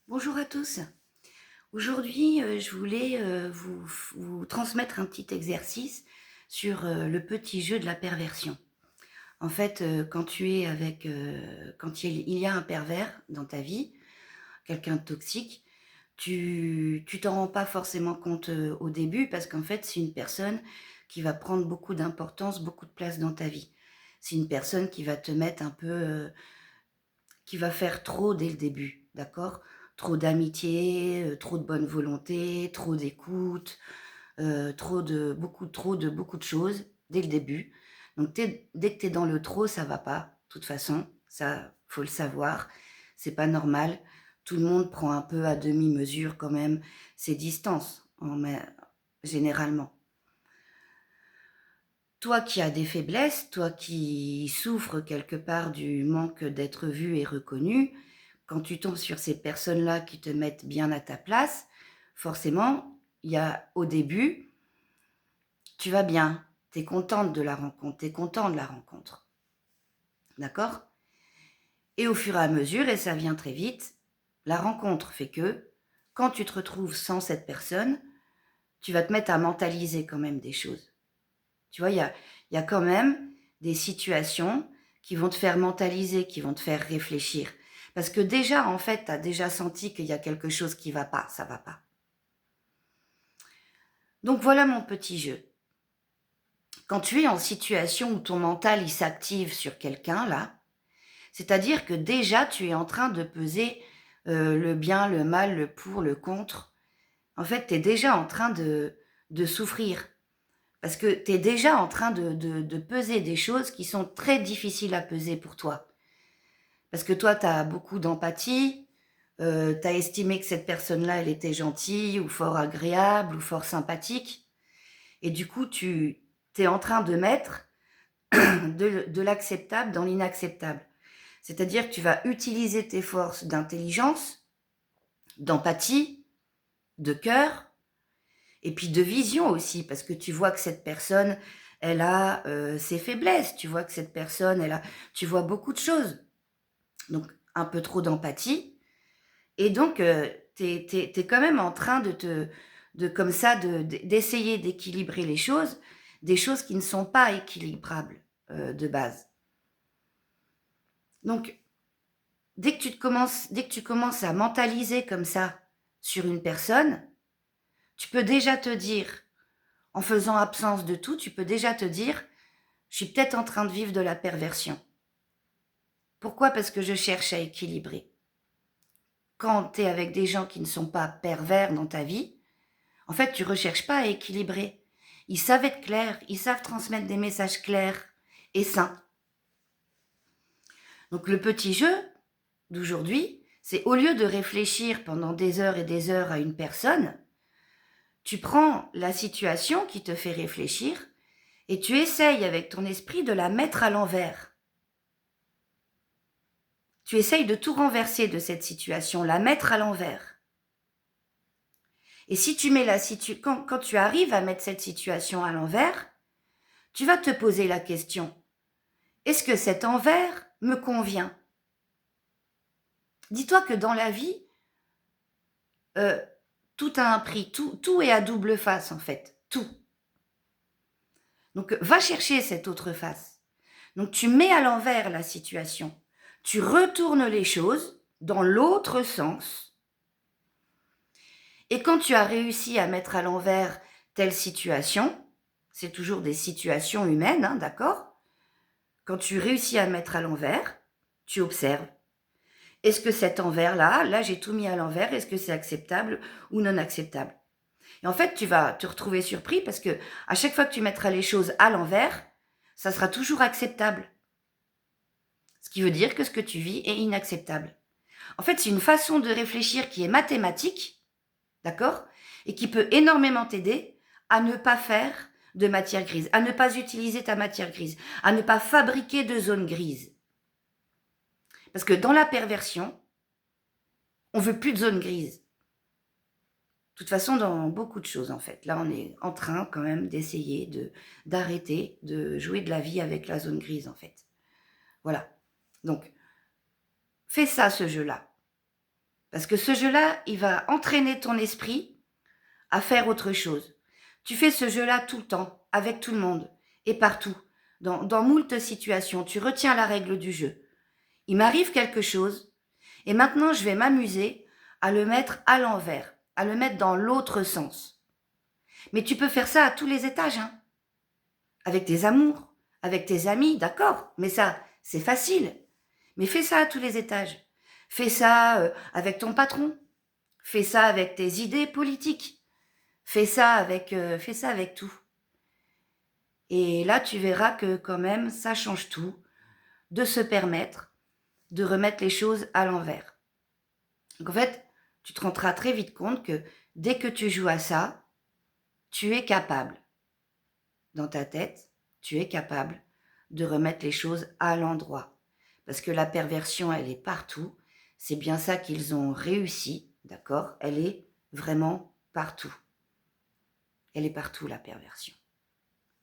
Bonjour à tous. Aujourd'hui, je voulais vous transmettre un petit exercice sur le petit jeu de la perversion. En fait, quand tu es avec, quand il y a un pervers dans ta vie, quelqu'un de toxique, tu t'en rends pas forcément compte au début parce qu'en fait, c'est une personne qui va prendre beaucoup d'importance, beaucoup de place dans ta vie. C'est une personne qui va te mettre un peu, qui va faire trop dès le début, d'accord? Trop d'amitié, trop de bonne volonté, trop d'écoute, trop de beaucoup de choses dès le début. Donc dès que tu es dans le trop, ça va pas, de toute façon, ça, faut le savoir, c'est pas normal. Tout le monde prend un peu à demi-mesure quand même ses distances, généralement. Toi qui as des faiblesses, toi qui souffres quelque part du manque d'être vu et reconnu, quand tu tombes sur ces personnes-là qui te mettent bien à ta place, forcément, il y a au début, tu vas bien, tu es contente de la rencontre, tu es content de la rencontre. D'accord? Et au fur et à mesure, et ça vient très vite, la rencontre fait que, quand tu te retrouves sans cette personne, tu vas te mettre à mentaliser quand même des choses. Tu vois, il y a quand même des situations qui vont te faire mentaliser, qui vont te faire réfléchir. Parce que déjà, en fait, tu as déjà senti qu'il y a quelque chose qui va pas, ça va pas. Donc voilà mon petit jeu. Quand tu es en situation où ton mental il s'active sur quelqu'un, là, c'est-à-dire que déjà tu es en train de peser le bien, le mal, le pour, le contre. En fait, tu es déjà en train de souffrir. Parce que tu es déjà en train de peser des choses qui sont très difficiles à peser pour toi. Parce que toi, tu as beaucoup d'empathie, tu as estimé que cette personne-là, elle était gentille ou fort agréable ou fort sympathique. Et du coup, tu es en train de mettre de l'acceptable dans l'inacceptable. C'est-à-dire que tu vas utiliser tes forces d'intelligence, d'empathie, de cœur, et puis de vision aussi, parce que tu vois que cette personne, elle a ses faiblesses, tu vois que cette personne, tu vois beaucoup de choses. Donc, un peu trop d'empathie. Et donc, tu es quand même en train comme ça, d'essayer d'équilibrer les choses, des choses qui ne sont pas équilibrables de base. Donc, dès que tu commences à mentaliser comme ça sur une personne, tu peux déjà te dire, en faisant absence de tout, tu peux déjà te dire, je suis peut-être en train de vivre de la perversion. Pourquoi? Parce que je cherche à équilibrer. Quand tu es avec des gens qui ne sont pas pervers dans ta vie, en fait, tu ne recherches pas à équilibrer. Ils savent être clairs, ils savent transmettre des messages clairs et sains. Donc le petit jeu d'aujourd'hui, c'est au lieu de réfléchir pendant des heures et des heures à une personne, tu prends la situation qui te fait réfléchir et tu essayes avec ton esprit de la mettre à l'envers. Tu essayes de tout renverser de cette situation, la mettre à l'envers. Et si tu mets quand tu arrives à mettre cette situation à l'envers, tu vas te poser la question, est-ce que cet envers me convient? Dis-toi que dans la vie, euh, tout a un prix, tout est à double face en fait, tout. Donc va chercher cette autre face. Donc tu mets à l'envers la situation, tu retournes les choses dans l'autre sens. Et quand tu as réussi à mettre à l'envers telle situation, c'est toujours des situations humaines, hein, d'accord? Quand tu réussis à mettre à l'envers, tu observes. Est-ce que cet envers-là, là j'ai tout mis à l'envers, est-ce que c'est acceptable ou non acceptable? Et en fait, tu vas te retrouver surpris parce que à chaque fois que tu mettras les choses à l'envers, ça sera toujours acceptable. Ce qui veut dire que ce que tu vis est inacceptable. En fait, c'est une façon de réfléchir qui est mathématique, d'accord? Et qui peut énormément t'aider à ne pas faire de matière grise, à ne pas utiliser ta matière grise, à ne pas fabriquer de zone grise. Parce que dans la perversion, on veut plus de zone grise. De toute façon, dans beaucoup de choses, en fait. Là, on est en train quand même d'essayer d'arrêter de jouer de la vie avec la zone grise, en fait. Voilà. Donc, fais ça, ce jeu-là. Parce que ce jeu-là, il va entraîner ton esprit à faire autre chose. Tu fais ce jeu-là tout le temps, avec tout le monde, et partout, dans moult situations. Tu retiens la règle du jeu. Il m'arrive quelque chose, et maintenant je vais m'amuser à le mettre à l'envers, à le mettre dans l'autre sens. Mais tu peux faire ça à tous les étages, hein. Avec tes amours, avec tes amis, d'accord, mais ça, c'est facile. Mais fais ça à tous les étages. Fais ça avec ton patron. Fais ça avec tes idées politiques. Fais ça avec tout. Et là, tu verras que quand même, ça change tout de se permettre de remettre les choses à l'envers. Donc en fait, tu te rendras très vite compte que dès que tu joues à ça, tu es capable, dans ta tête, tu es capable de remettre les choses à l'endroit. Parce que la perversion, elle est partout. C'est bien ça qu'ils ont réussi, d'accord? Elle est vraiment partout. Elle est partout, la perversion.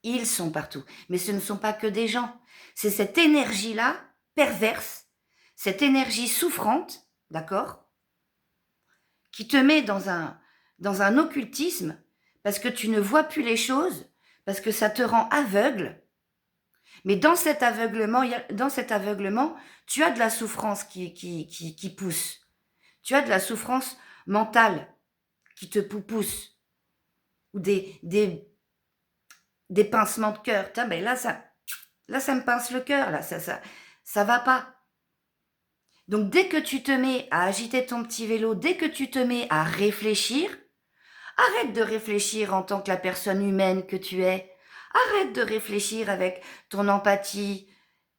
Ils sont partout. Mais ce ne sont pas que des gens. C'est cette énergie-là, perverse, cette énergie souffrante, d'accord, qui te met dans un occultisme parce que tu ne vois plus les choses, parce que ça te rend aveugle. Mais dans cet aveuglement, tu as de la souffrance qui pousse. Tu as de la souffrance mentale qui te pousse. Ou des pincements de cœur. Tiens, ben là, ça me pince le cœur. Là, ça va pas. Donc, dès que tu te mets à agiter ton petit vélo, dès que tu te mets à réfléchir, arrête de réfléchir en tant que la personne humaine que tu es. Arrête de réfléchir avec ton empathie,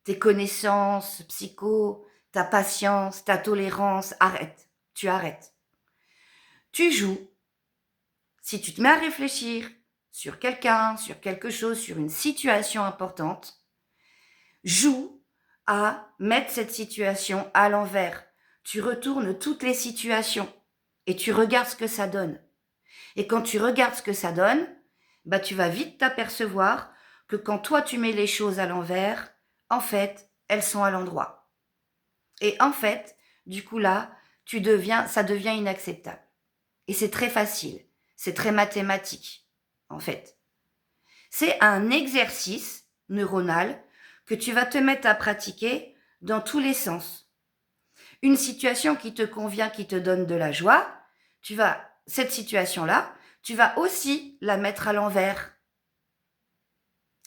tes connaissances psycho, ta patience, ta tolérance. Arrête. Tu arrêtes. Tu joues. Si tu te mets à réfléchir sur quelqu'un, sur quelque chose, sur une situation importante, joue à mettre cette situation à l'envers. Tu retournes toutes les situations et tu regardes ce que ça donne. Et quand tu regardes ce que ça donne, bah tu vas vite t'apercevoir que quand toi tu mets les choses à l'envers, en fait, elles sont à l'endroit. Et en fait, du coup là, ça devient inacceptable. Et c'est très facile, c'est très mathématique, en fait. C'est un exercice neuronal que tu vas te mettre à pratiquer dans tous les sens. Une situation qui te convient, qui te donne de la joie, cette situation-là, tu vas aussi la mettre à l'envers.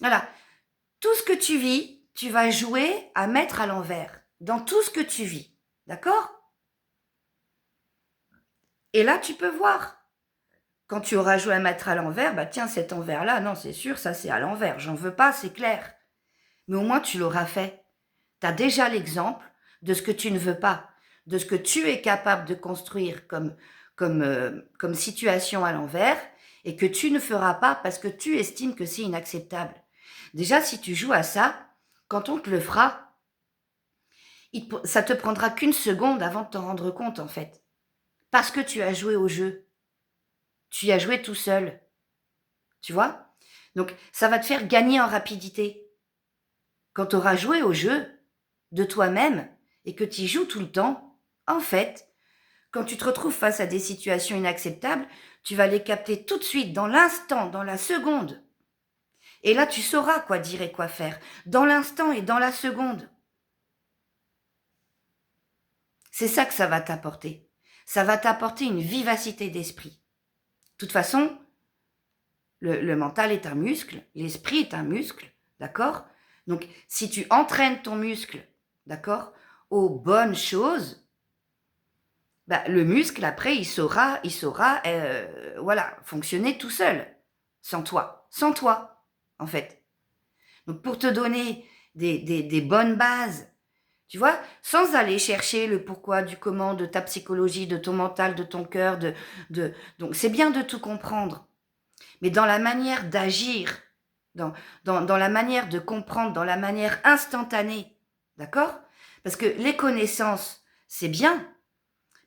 Voilà. Tout ce que tu vis, tu vas jouer à mettre à l'envers. Dans tout ce que tu vis. D'accord? Et là, tu peux voir. Quand tu auras joué à mettre à l'envers, bah tiens, cet envers-là, non, c'est sûr, ça c'est à l'envers. J'en veux pas, c'est clair. Mais au moins, tu l'auras fait. Tu as déjà l'exemple de ce que tu ne veux pas, de ce que tu es capable de construire comme situation à l'envers et que tu ne feras pas parce que tu estimes que c'est inacceptable. Déjà, si tu joues à ça, quand on te le fera, ça te prendra qu'une seconde avant de t'en rendre compte, en fait. Parce que tu as joué au jeu. Tu y as joué tout seul. Tu vois? Donc, ça va te faire gagner en rapidité. Quand tu auras joué au jeu de toi-même et que tu y joues tout le temps, en fait, quand tu te retrouves face à des situations inacceptables, tu vas les capter tout de suite, dans l'instant, dans la seconde. Et là, tu sauras quoi dire et quoi faire, dans l'instant et dans la seconde. C'est ça que ça va t'apporter. Ça va t'apporter une vivacité d'esprit. De toute façon, le mental est un muscle, l'esprit est un muscle, d'accord? Donc, si tu entraînes ton muscle, d'accord, aux bonnes choses, bah, le muscle, après, il saura voilà, fonctionner tout seul, sans toi, en fait. Donc, pour te donner des bonnes bases, tu vois, sans aller chercher le pourquoi, du comment, de ta psychologie, de ton mental, de ton cœur, donc c'est bien de tout comprendre, mais dans la manière d'agir, dans la manière de comprendre, dans la manière instantanée, d'accord? Parce que les connaissances, c'est bien,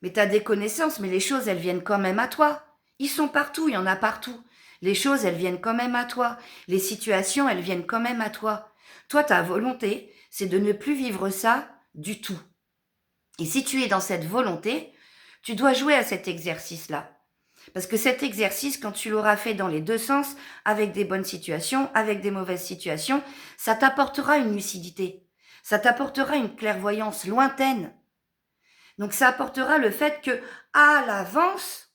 mais tu as des connaissances, mais les choses, elles viennent quand même à toi. Ils sont partout, il y en a partout. Les choses, elles viennent quand même à toi. Les situations, elles viennent quand même à toi. Toi, ta volonté, c'est de ne plus vivre ça du tout. Et si tu es dans cette volonté, Tu dois jouer à cet exercice-là. Parce que cet exercice, quand tu l'auras fait dans les deux sens, avec des bonnes situations, avec des mauvaises situations, ça t'apportera une lucidité. Ça t'apportera une clairvoyance lointaine. Donc ça apportera le fait que, à l'avance,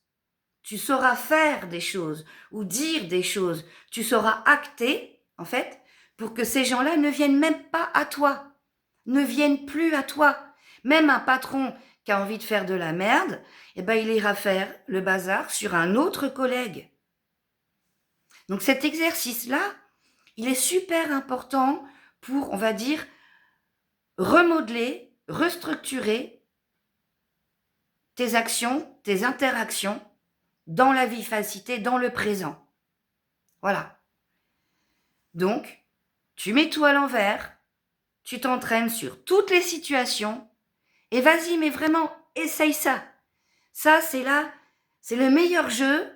tu sauras faire des choses ou dire des choses. Tu sauras acter, en fait, pour que ces gens-là ne viennent même pas à toi, ne viennent plus à toi. Même un patron qui a envie de faire de la merde, eh ben, il ira faire le bazar sur un autre collègue. Donc cet exercice-là, il est super important pour, on va dire, remodeler, restructurer tes actions, tes interactions dans la vivacité, dans le présent. Voilà. Donc, tu mets tout à l'envers, tu t'entraînes sur toutes les situations et vas-y, mais vraiment, essaye ça. Ça, c'est le meilleur jeu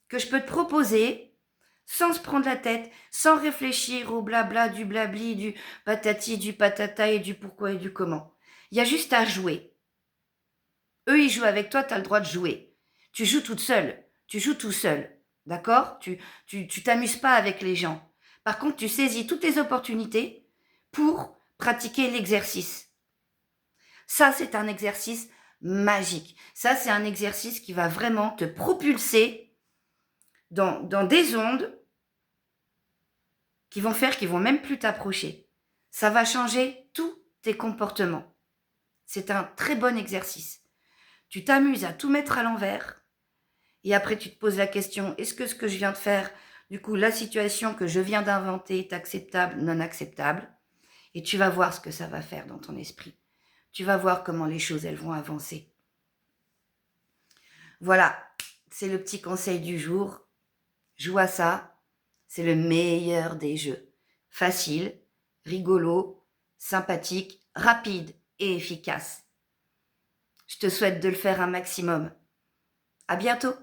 que je peux te proposer sans se prendre la tête, sans réfléchir au blabla, du blabli, du patati, du patata et du pourquoi et du comment. Il y a juste à jouer. Eux, ils jouent avec toi, tu as le droit de jouer. Tu joues toute seule, tu joues tout seul, d'accord? Tu t'amuses pas avec les gens. Par contre, tu saisis toutes les opportunités pour pratiquer l'exercice. Ça, c'est un exercice magique. Ça, c'est un exercice qui va vraiment te propulser dans des ondes qui vont même plus t'approcher. Ça va changer tous tes comportements. C'est un très bon exercice. Tu t'amuses à tout mettre à l'envers et après tu te poses la question, est-ce que ce que je viens de faire, du coup, la situation que je viens d'inventer est acceptable, non acceptable? Et tu vas voir ce que ça va faire dans ton esprit. Tu vas voir comment les choses, elles vont avancer. Voilà, c'est le petit conseil du jour. Joue à ça, c'est le meilleur des jeux. Facile, rigolo, sympathique, rapide et efficace. Je te souhaite de le faire un maximum. À bientôt!